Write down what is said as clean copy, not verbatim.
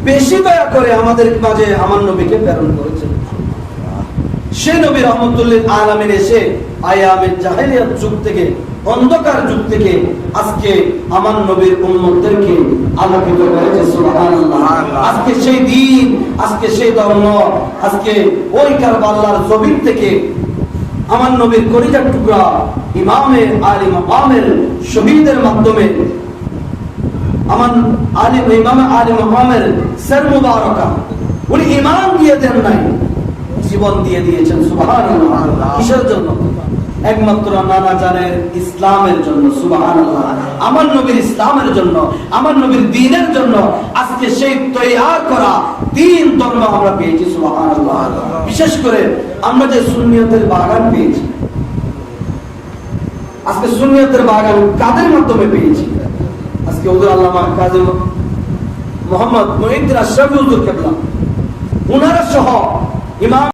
বেশি দয়া করে আমাদের মাঝে আমার নবীকে প্রেরণ করেছেন। সেই নবী রহমতুল্লিল আলামিন এসে আয়ামের জাহেলিয়াত যুগ থেকে, অন্ধকার যুগ থেকে আজকে আমার নবীর উম্মতদেরকে আলোকিত করেছে। সুবহানাল্লাহ। আজকে সেই দিন, আজকে সেই ধর্ম, আজকে ওই কারবালার জমিন থেকে আমার নবীর কলিজার টুকরা ইমামে আলী মাকামের শহীদের মাধ্যমে আমার ইমামে আলী মাকামের সর মুবারকা, উনি ঈমান দিয়ে দেন নাই, জীবন দিয়ে দিয়েছেন। সুবহানাল্লাহ। কিসের জন্য? একমাত্র নানা জানের ইসলামের জন্য। সুবহানাল্লাহ। আমার নবীর ইসলামের জন্য, আমার নবীর দ্বীনের জন্য আজকে সেই তৈয়ার করা দ্বীন ধর্ম আমরা পেয়েছি। সুবহানাল্লাহ। বিশেষ করে আমরা যে সুন্নিয়তের বাগান পেয়েছি, আজকে সুন্নিয়তের বাগান কাদের মাধ্যমে পেয়েছি? আজকে হুজুর আল্লামা কাজী মোহাম্মদ মুঈনুদ্দিন আশরাফী হুজুর কেবলা, উনারা সহ ইমাম